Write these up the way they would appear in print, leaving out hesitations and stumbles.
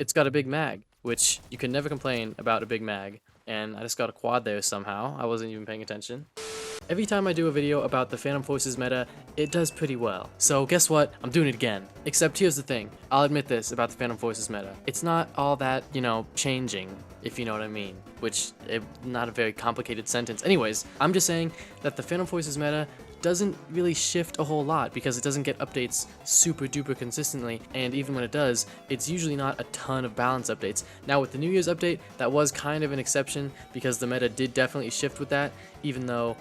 it's got a big mag, which you can never complain about a big mag. And I just got a quad there somehow. I wasn't even paying attention. Every time I do a video about the Phantom Forces meta, it does pretty well. So guess what? I'm doing it again. Except here's the thing. I'll admit this about the Phantom Forces meta. It's not all that, changing, if you know what I mean. Which, not a very complicated sentence. Anyways, I'm just saying that the Phantom Forces meta doesn't really shift a whole lot because it doesn't get updates super duper consistently, and even when it does, it's usually not a ton of balance updates. Now with the New Year's update, that was kind of an exception because the meta did definitely shift with that, even though,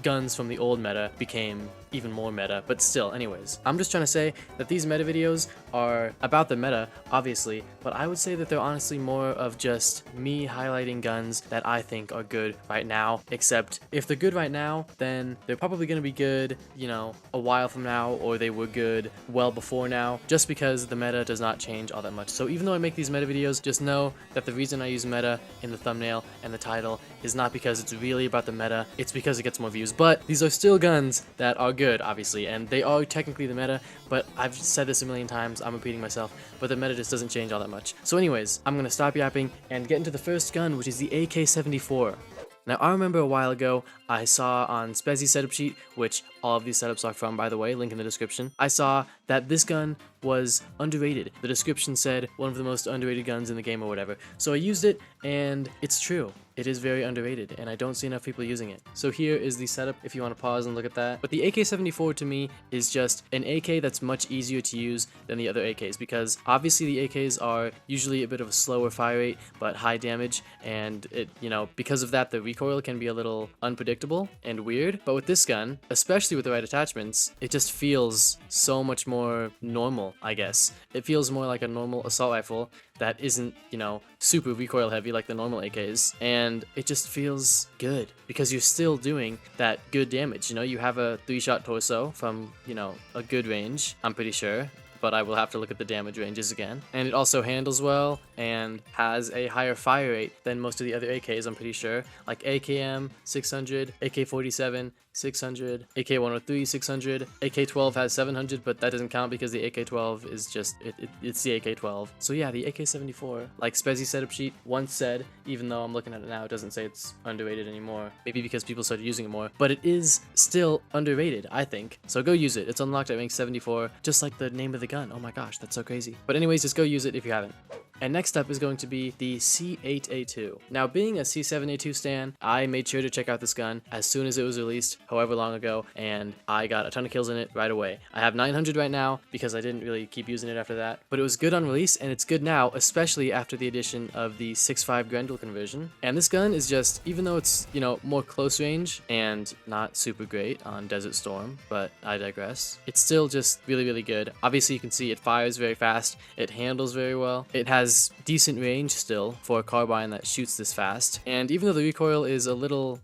guns from the old meta became even more meta, but still, anyways. I'm just trying to say that these meta videos are about the meta, obviously, but I would say that they're honestly more of just me highlighting guns that I think are good right now, except if they're good right now, then they're probably going to be good, a while from now, or they were good well before now, just because the meta does not change all that much. So even though I make these meta videos, just know that the reason I use meta in the thumbnail and the title is not because it's really about the meta, it's because it gets more views. But these are still guns that are good, obviously, and they are technically the meta, but I've said this a million times, I'm repeating myself, but the meta just doesn't change all that much. So anyways, I'm gonna stop yapping and get into the first gun, which is the AK-74. Now, I remember a while ago, I saw on Spezzy's setup sheet, which all of these setups are from, by the way, link in the description, I saw that this gun was underrated. The description said one of the most underrated guns in the game or whatever. So I used it, and it's true. It is very underrated, and I don't see enough people using it. So here is the setup if you want to pause and look at that. But the AK-74 to me is just an AK that's much easier to use than the other AKs, because obviously the AKs are usually a bit of a slower fire rate, but high damage, and it, because of that, the recoil can be a little unpredictable and weird. But with this gun, especially with the right attachments, it just feels so much more normal, I guess. It feels more like a normal assault rifle that isn't, super recoil heavy like the normal AKs, and it just feels good because you're still doing that good damage. You have a 3-shot torso from, a good range, I'm pretty sure, but I will have to look at the damage ranges again. And it also handles well and has a higher fire rate than most of the other AKs, I'm pretty sure, like AKM 600, AK-47 600, AK-103 600, AK-12 has 700, but that doesn't count because the AK-12 is just, it's the AK-12. So yeah, the AK-74, like Spezzy's setup sheet once said, even though I'm looking at it now, it doesn't say it's underrated anymore. Maybe because people started using it more, but it is still underrated, I think. So go use it. It's unlocked at rank 74, just like the name of the gun. Oh my gosh, that's so crazy. But anyways, just go use it if you haven't. And next up is going to be the C8A2. Now, being a C7A2 stan, I made sure to check out this gun as soon as it was released, however long ago, and I got a ton of kills in it right away. I have 900 right now because I didn't really keep using it after that, but it was good on release, and it's good now, especially after the addition of the 6.5 Grendel conversion. And this gun is just, even though it's, more close range and not super great on Desert Storm, but I digress, it's still just really, really good. Obviously, you can see it fires very fast, it handles very well, it has decent range still for a carbine that shoots this fast, and even though the recoil is a little,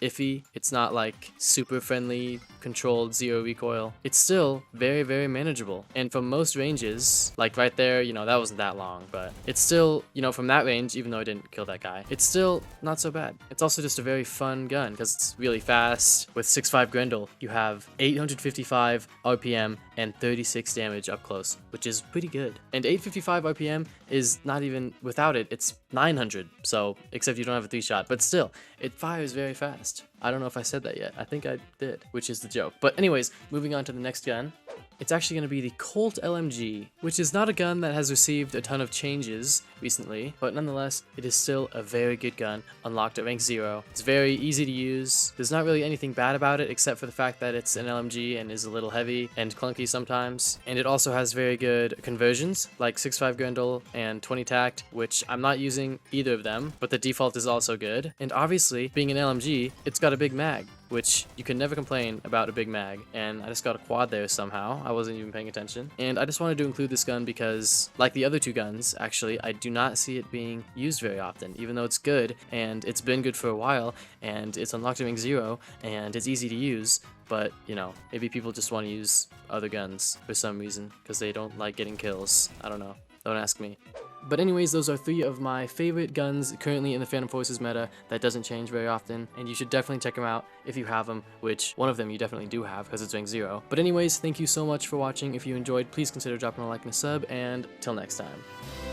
iffy, it's not like super friendly controlled zero recoil, it's still very, very manageable. And from most ranges, like right there, that wasn't that long, but it's still, from that range, even though I didn't kill that guy, it's still not so bad. It's also just a very fun gun because it's really fast. With 6.5 Grendel, you have 855 RPM and 36 damage up close, which is pretty good. And 855 RPM is not even, without it, it's 900, so, except you don't have a 3-shot, but still, it fires very fast. I don't know if I said that yet. I think I did, which is the joke. But anyways, moving on to the next gun. It's actually going to be the Colt LMG, which is not a gun that has received a ton of changes recently, but nonetheless, it is still a very good gun, unlocked at rank 0. It's very easy to use. There's not really anything bad about it except for the fact that it's an LMG and is a little heavy and clunky sometimes. And it also has very good conversions, like 6.5 Grendel and 20 Tact, which I'm not using either of them, but the default is also good. And obviously, being an LMG, it's got a big mag, which you can never complain about a big mag, and I just got a quad there somehow. I wasn't even paying attention. And I just wanted to include this gun because, like the other two guns, actually, I do not see it being used very often, even though it's good, and it's been good for a while, and it's unlocked at rank 0, and it's easy to use, but, maybe people just want to use other guns for some reason, because they don't like getting kills. I don't know. Don't ask me. But anyways, those are 3 of my favorite guns currently in the Phantom Forces meta that doesn't change very often, and you should definitely check them out if you have them, which one of them you definitely do have because it's rank 0. But anyways, thank you so much for watching. If you enjoyed, please consider dropping a like and a sub, and till next time.